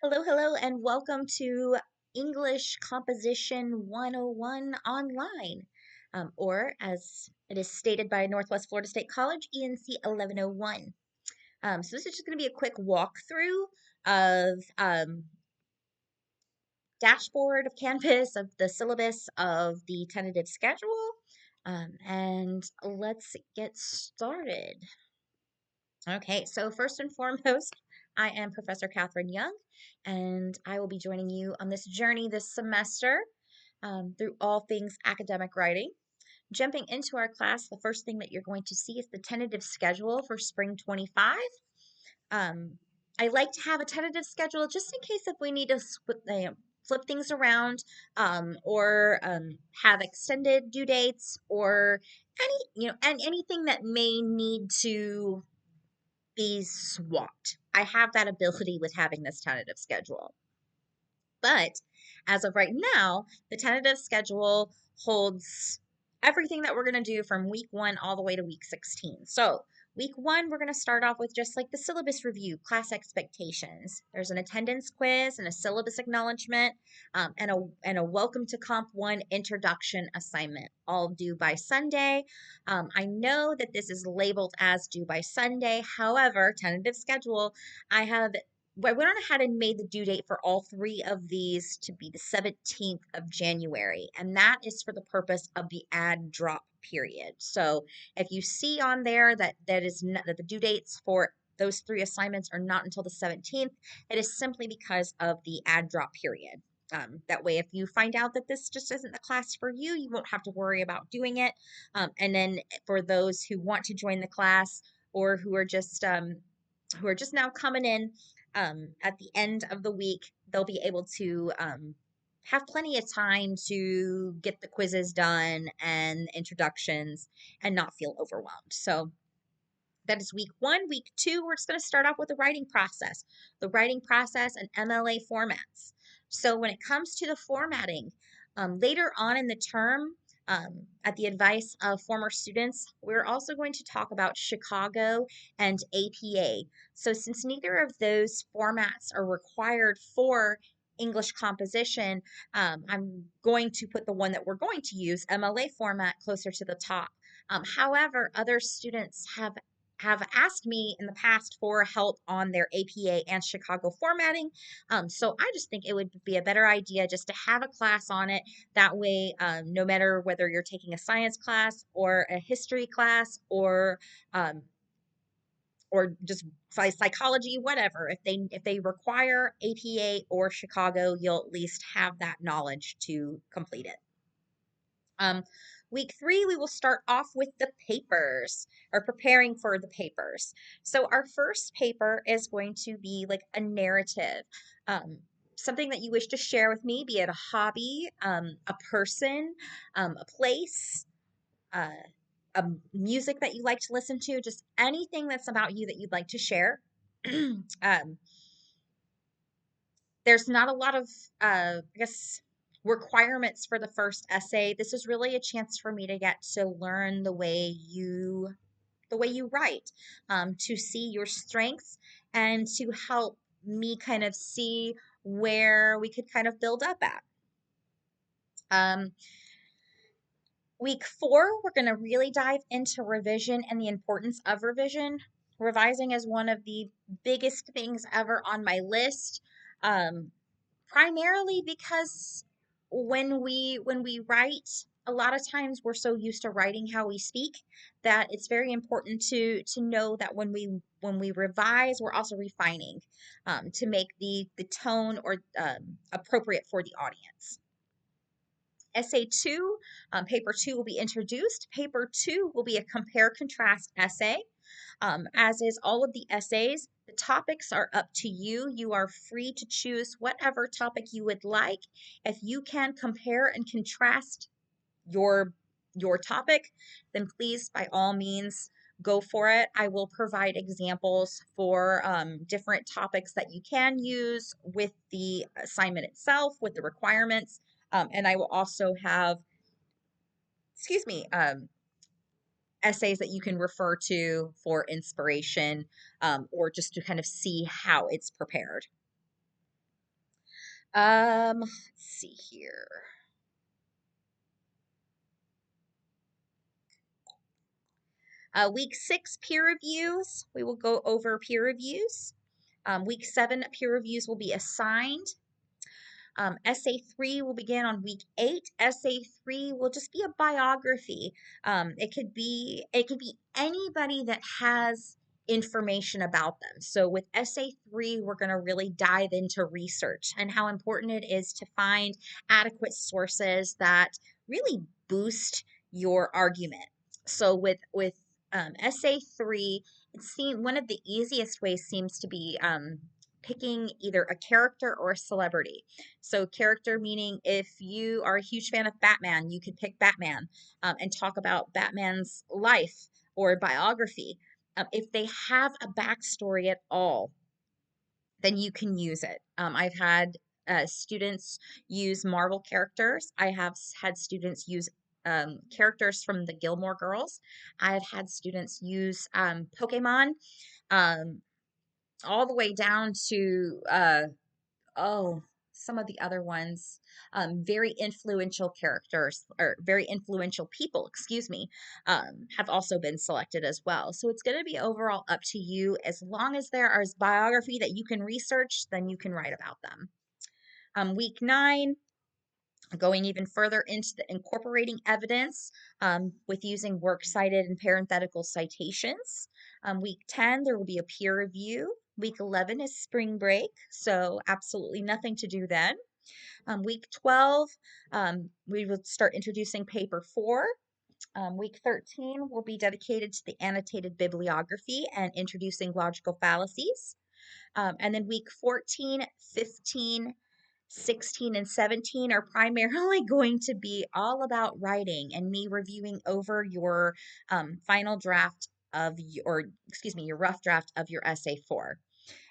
Hello, hello, and welcome to English Composition 101 Online, or as it is stated by Northwest Florida State College, ENC 1101. So this is just going to be a quick walkthrough of dashboard of Canvas, of the syllabus, of the tentative schedule, and let's get started. Okay, so first and foremost, I am Professor Catherine Young, and I will be joining you on this journey this semester through all things academic writing. Jumping into our class, the first thing that you're going to see is the tentative schedule for spring 25. Um, I like to have a tentative schedule just in case if we need to flip things around or have extended due dates or and anything that may need to be swapped. I have that ability with having this tentative schedule. But as of right now, the tentative schedule holds everything that we're going to do from week 1 all the way to week 16. So, week 1, we're going to start off with just like the syllabus review, class expectations. There's an attendance quiz and a syllabus acknowledgement, and a welcome to Comp 1 introduction assignment, all due by Sunday. I know that this is labeled as due by Sunday. However, tentative schedule, I went on ahead and made the due date for all three of these to be the 17th of January, and that is for the purpose of the add drop period. So if you see on there that the due dates for those three assignments are not until the 17th, it is simply because of the add drop period. That way, if you find out that this just isn't the class for you, you won't have to worry about doing it. And then for those who want to join the class or who are just now coming in, at the end of the week, they'll be able to have plenty of time to get the quizzes done and introductions and not feel overwhelmed. So that is week 1. Week 2, we're just going to start off with the writing process and MLA formats. So when it comes to the formatting, later on in the term, at the advice of former students, we're also going to talk about Chicago and APA. So since neither of those formats are required for English composition, I'm going to put the one that we're going to use, MLA format, closer to the top. However, other students have asked me in the past for help on their APA and Chicago formatting. So I just think it would be a better idea just to have a class on it. That way, no matter whether you're taking a science class or a history class um, or just psychology, whatever, if they require APA or Chicago, you'll at least have that knowledge to complete it. Um, Week 3, we will start off with the papers or preparing for the papers. So, our first paper is going to be like a narrative, um, something that you wish to share with me, be it a hobby, a person, a place, uh, a music that you like to listen to, just anything that's about you that you'd like to share. um, there's not a lot of I guess requirements for the first essay. This is really a chance for me to get to learn the way you write, to see your strengths and to help me kind of see where we could kind of build up at. Um, Week 4, we're going to really dive into revision and the importance of revision. Revising is one of the biggest things ever on my list. Um, Primarily because when we write, a lot of times we're so used to writing how we speak that it's very important to know that when we revise, we're also refining, to make the tone or appropriate for the audience. Essay 2, paper 2 will be introduced. Paper 2 will be a compare contrast essay. As is all of the essays, the topics are up to you. You are free to choose whatever topic you would like. If you can compare and contrast your your topic, then please, by all means, go for it. I will provide examples for different topics that you can use with the assignment itself, with the requirements, and I will also have, excuse me, essays that you can refer to for inspiration, or just to kind of see how it's prepared. Let's see here. Week 6 peer reviews. We will go over peer reviews. Week 7 peer reviews will be assigned. Essay 3 will begin on week 8. Essay 3 will just be a biography. It could be anybody that has information about them. So with essay 3, we're going to really dive into research and how important it is to find adequate sources that really boost your argument. So with essay 3, one of the easiest ways seems to be picking either a character or a celebrity. So, character meaning if you are a huge fan of Batman, you could pick Batman and talk about Batman's life or biography. If they have a backstory at all, then you can use it. I've had students use Marvel characters. I have had students use characters from the Gilmore Girls. I've had students use Pokemon, um, all the way down to oh, some of the other ones, very influential characters or very influential people, excuse me, have also been selected as well. So it's going to be overall up to you. As long as there is biography that you can research, then you can write about them. Week 9, going even further into the incorporating evidence with using works cited and parenthetical citations. Week 10, there will be a peer review. Week 11 is spring break, so absolutely nothing to do then. Week 12, we will start introducing paper 4. Week 13 will be dedicated to the annotated bibliography and introducing logical fallacies. And then week 14, 15, 16 and 17 are primarily going to be all about writing and me reviewing over your final draft of your, excuse me, your rough draft of your essay 4.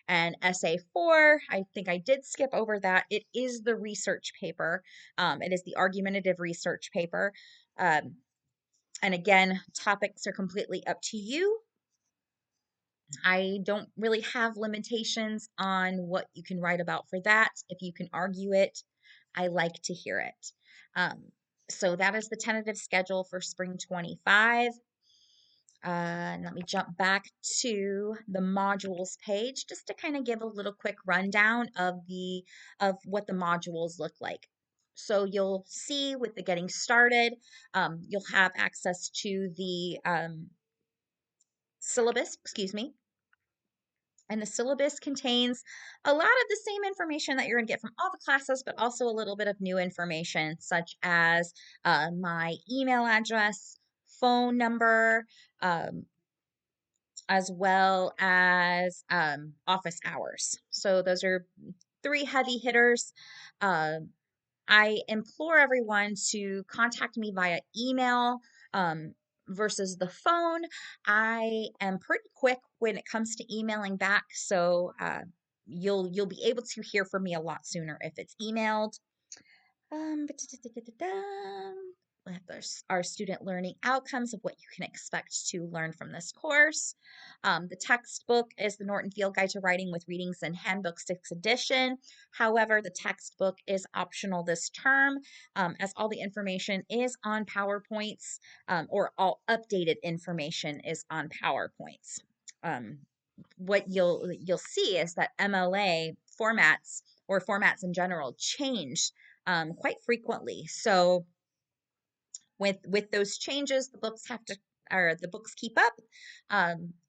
And essay 4, I think I did skip over that. It is the research paper. It is the argumentative research paper. Um, and again, topics are completely up to you. I don't really have limitations on what you can write about for that. If you can argue it, I like to hear it. Um, so that is the tentative schedule for spring 25. And let me jump back to the modules page just to kind of give a little quick rundown of what the modules look like. So you'll see with the getting started, you'll have access to the syllabus, excuse me, and the syllabus contains a lot of the same information that you're going to get from all the classes, but also a little bit of new information, such as my email address, phone number, um, as well as office hours. So those are 3 heavy hitters. Um, I implore everyone to contact me via email um, versus the phone. I am pretty quick when it comes to emailing back, so you'll be able to hear from me a lot sooner if it's emailed. We have our student learning outcomes of what you can expect to learn from this course. The textbook is the Norton Field Guide to Writing with Readings and Handbook 6th edition. However, the textbook is optional this term as all the information is on PowerPoints or all updated information is on PowerPoints. Um, what you'll see is that MLA formats or formats in general change quite frequently. So with those changes, the books have to or the books keep up,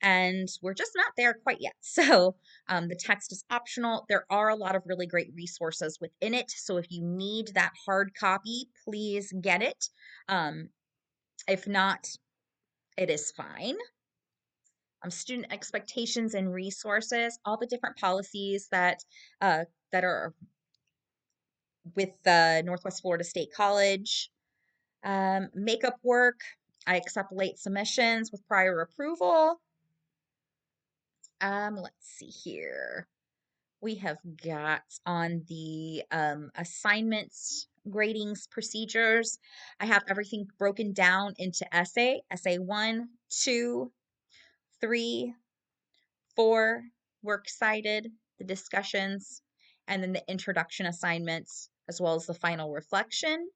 and we're just not there quite yet. So the text is optional. There are a lot of really great resources within it. So if you need that hard copy, please get it. If not, it is fine. Student expectations and resources, all the different policies that are with Northwest Florida State College. Makeup work, I accept late submissions with prior approval. Let's see here. We have got on the assignments, gradings, procedures. I have everything broken down into essay 1, 2, 3, 4, works cited, the discussions, and then the introduction assignments, as well as the final reflection.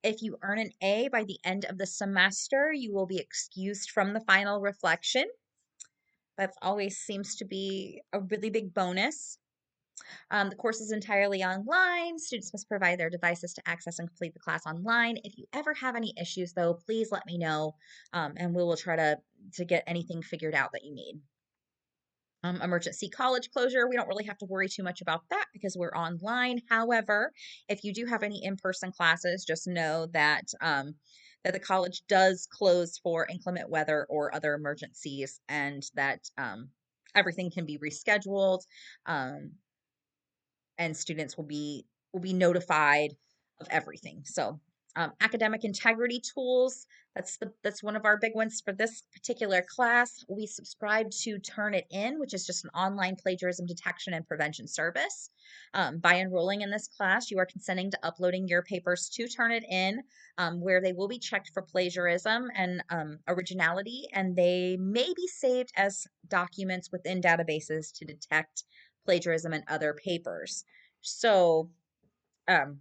If you earn an A by the end of the semester, you will be excused from the final reflection. That always seems to be a really big bonus. The course is entirely online. Students must provide their devices to access and complete the class online. If you ever have any issues, though, please let me know, and we will try to get anything figured out that you need. Emergency college closure, we don't really have to worry too much about that because we're online. However, if you do have any in-person classes, just know that that the college does close for inclement weather or other emergencies, and that everything can be rescheduled. Um, and students will be notified of everything. So academic integrity tools, that's one of our big ones for this particular class. We subscribe to Turnitin, which is just an online plagiarism detection and prevention service. By enrolling in this class, you are consenting to uploading your papers to Turnitin, where they will be checked for plagiarism and originality, and they may be saved as documents within databases to detect plagiarism and other papers. So, um,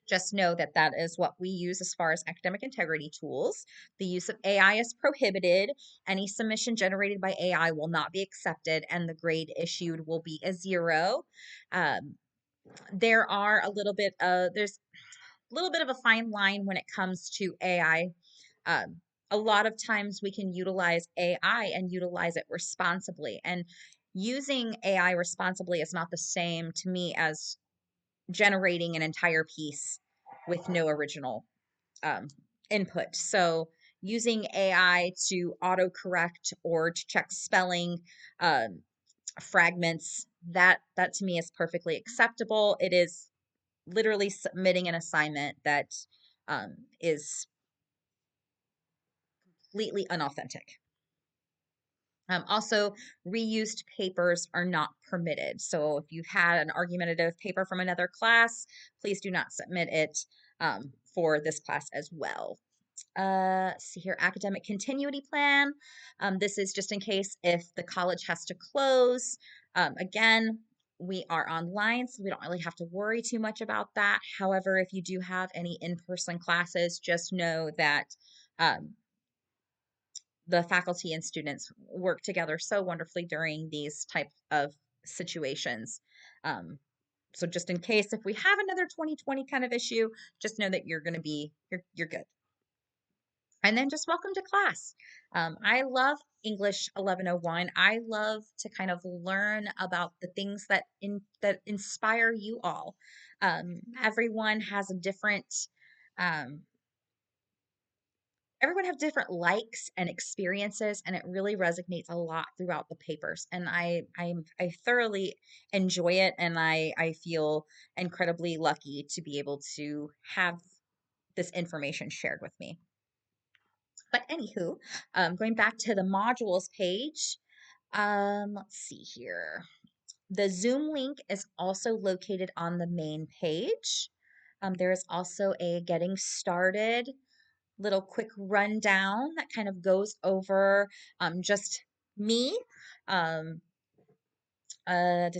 just know that that is what we use as far as academic integrity tools. The use of AI is prohibited. Any submission generated by AI will not be accepted, and the grade issued will be a 0. Um, there's a little bit of a fine line when it comes to AI. Um, a lot of times we can utilize AI and utilize it responsibly. And using AI responsibly is not the same to me as generating an entire piece with no original um, input. So using AI to autocorrect or to check spelling um, fragments, that to me is perfectly acceptable. It is literally submitting an assignment that is completely unauthentic. Also, reused papers are not permitted. So if you've had an argumentative paper from another class, please do not submit it for this class as well. See here, academic continuity plan. This is just in case if the college has to close. Again, we are online, so we don't really have to worry too much about that. However, if you do have any in-person classes, just know that um, the faculty and students work together so wonderfully during these type of situations. Um, so just in case if we have another 2020 kind of issue, just know that you're good. And then just welcome to class. I love English 1101. I love to kind of learn about the things that inspire you all. Everyone has a different um, everyone have different likes and experiences, and it really resonates a lot throughout the papers, and I thoroughly enjoy it, and I feel incredibly lucky to be able to have this information shared with me. But anywho, going back to the modules page, let's see here. The Zoom link is also located on the main page. There is also a getting started little quick rundown that kind of goes over just me. Um, and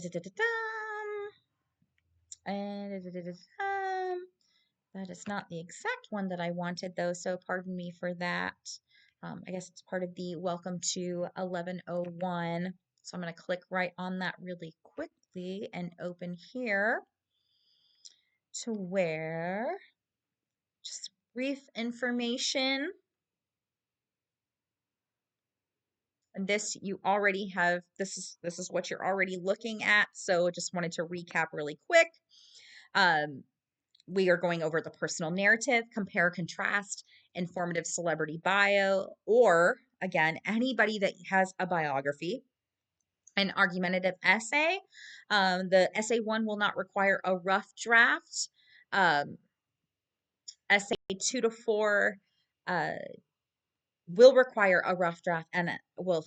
that is not the exact one that I wanted, though, so pardon me for that. I guess it's part of the welcome to 1101. So I'm going to click right on that really quickly and open here to where just brief information. And this you already have, this is what you're already looking at. So just wanted to recap really quick. We are going over the personal narrative, compare, contrast, informative celebrity bio, or again, anybody that has a biography, an argumentative essay. The essay one will not require a rough draft. Um, essay 2 to 4 uh, will require a rough draft and rough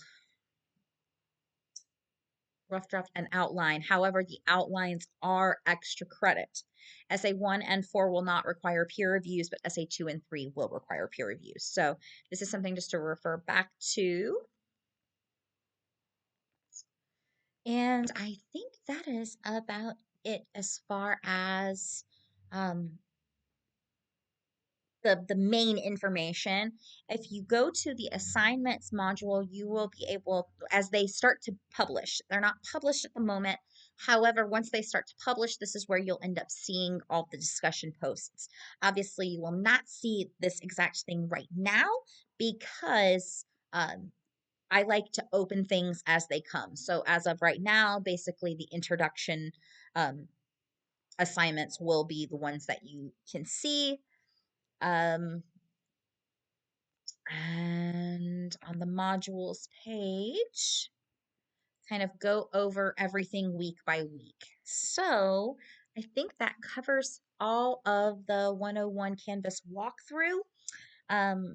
draft and outline. However, the outlines are extra credit. Essay 1 and 4 will not require peer reviews, but Essay 2 and 3 will require peer reviews. So this is something just to refer back to. And I think that is about it as far as um, the main information. If you go to the assignments module, you will be able, as they start to publish, they're not published at the moment. However, once they start to publish, this is where you'll end up seeing all the discussion posts. Obviously, you will not see this exact thing right now because I like to open things as they come. So as of right now, basically the introduction um, assignments will be the ones that you can see. Um, and on the modules page, kind of go over everything week by week. So I think that covers all of the 101 Canvas walkthrough.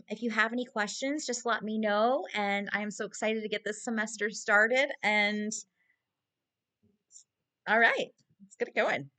If you have any questions, just let me know. And I'm so excited to get this semester started. And all right, let's get it going.